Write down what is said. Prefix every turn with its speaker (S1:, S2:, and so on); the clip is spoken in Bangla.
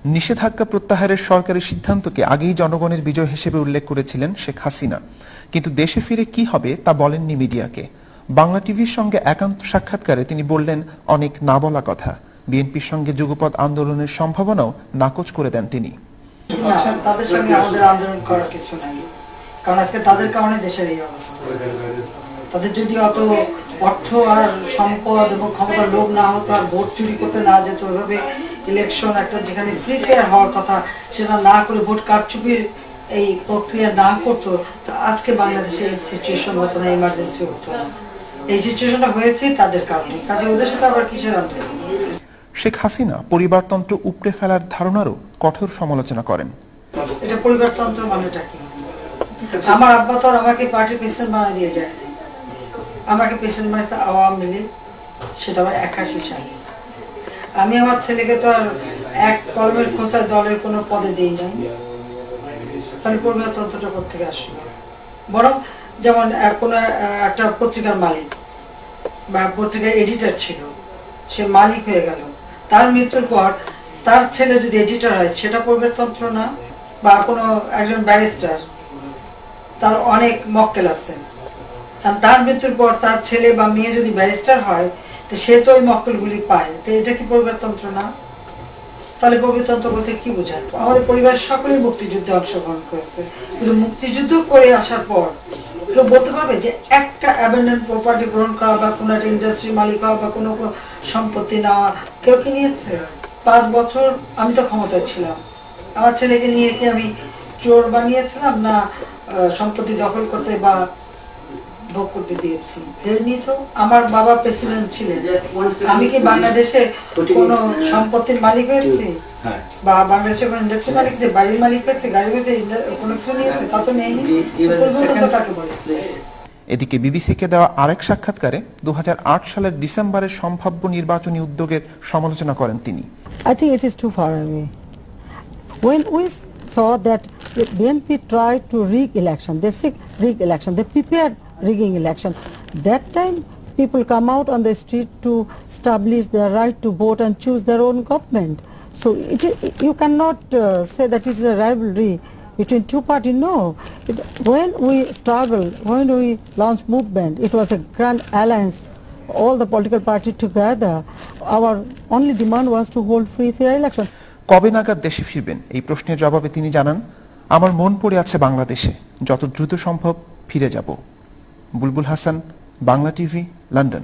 S1: নিষেধাজ্ঞা প্রত্যাহারের সরকারি সিদ্ধান্তকে আগেই জনগণের বিজয় হিসেবে উল্লেখ করেছিলেন শেখ হাসিনা, কিন্তু দেশে ফিরে কি হবে তা বলেননি মিডিয়াকে। বাংলা টিভির সঙ্গে একান্ত সাক্ষাৎকারে তিনি বললেন অনেক না বলা কথা। বিএনপির সঙ্গে যুগপৎ আন্দোলনের সম্ভাবনাও নাকচ করে দেন তিনি।
S2: তাদের সঙ্গে আমাদের আন্দোলন করার কিছু নাই, কারণ আজকে তাদের কারণে দেশের এই অবস্থা। তাদের যদি অত অর্থ আর সম্পদ এবং ক্ষমতার লোভ না হতো, আর ভোট চুরি করতে না যেত, ওইভাবে ইলেকশন একটা যেখানে ফ্রি ফেয়ার হওয়ার কথা সেটা না করে ভোট কারচুপির এই প্রক্রিয়া না করতো, আজকে বাংলাদেশে এই সিচুয়েশন হতো না, ইমার্জেন্সি হতো না। এই সিচুয়েশনটা হয়েছে তাদের কারণে, কাজে ওদের সাথে আবার কিসের আন্দোলন।
S1: শেখ হাসিনা পরিবারতন্ত্র উপড়ে ফেলার ধারণারও কঠোর সমালোচনা করেন।
S2: এটা পরিবারতন্ত্র মানেটা কি? আমার আব্বা তো আমাকে পার্টির প্রেসিডেন্ট বানিয়ে দিয়ে যায়, আমাকে প্রেসিডেন্ট বানিয়েছে আওয়ামী লীগ, সেটা আবার 81 সালে। আমি আমার ছেলেকে তো আর এক কলমের খোঁচার দলের কোনো পদে দিই নাই, তাহলে পরিবারতন্ত্রটা কোথেকে আসলো? বরং যেমন কোনো একটা পত্রিকার মালিক বা পত্রিকার এডিটর ছিল, সে মালিক হয়ে গেল, তার মৃত্যুর পর তার ছেলে যদি এডিটর হয়, সেটা পরিবারতন্ত্র না? বা কোনো একজন ব্যারিস্টার, তার অনেক মক্কেল আছে, তার মৃত্যুর পর তার ছেলে বা মেয়ে যদি ব্যারিস্টার হয়, তো সে তো ওই মক্কেলগুলি পায়, তো এটা কি পরিবারতন্ত্র না? তাহলে পরিবারতন্ত্র বলতে কি বোঝায়? আমাদের পরিবারের সকলেই মুক্তিযুদ্ধে অংশগ্রহণ করেছে, কিন্তু মুক্তিযুদ্ধ করে আসার পর কেউ বলতে পারবে যে একটা অ্যাবেন্ডেন্ট প্রপার্টি গ্রহণ করা বা কোনো একটা ইন্ডাস্ট্রি মালিক হওয়া বা কোনো সম্পত্তি নেওয়া কেউ কি নিয়েছে? 5 বছর আমি তো ক্ষমতায় ছিলাম, আমার ছেলেকে নিয়ে কি আমি চোর বানিয়েছিলাম না সম্পত্তি দখল করতে বা ভোগ করতে দিয়েছি? তো আমার বাবা প্রেসিডেন্ট ছিলেন, আমি কি বাংলাদেশে কোন সম্পত্তির মালিক হয়েছি বা বাংলাদেশে কোন ইন্ডাস্ট্রি মালিক হয়েছে, বাড়ির মালিক হয়েছে, গাড়ি হয়েছে, কোনো কিছু নিয়েছে? তা তো নেই। কাকে বলে?
S1: এদিকে বিবিসিকে দেওয়া আরেক সাক্ষাৎকারে 2008 সালের ডিসেম্বরের সম্ভাব্য নির্বাচনী উদ্যোগের সমালোচনা করেন তিনি।
S3: I think it is too far away. When we saw that the BNP tried to rig election, they seek rig election, they prepared rigging election. That time people come out on the street to establish their right to vote and choose their own government. So you cannot say that it is a rivalry between two parties. No. When we struggled, when we launched movement, it was a grand alliance, all the political parties together. Our only demand was to hold free fair election.
S1: কবে নাগাদ দেশে ফিরবেন এই প্রশ্নের জবাবে তিনি জানান, আমার মন পড়ে আছে বাংলাদেশে, যত দ্রুত সম্ভব ফিরে যাব। বুলবুল হাসান, বাংলা টিভি, লন্ডন।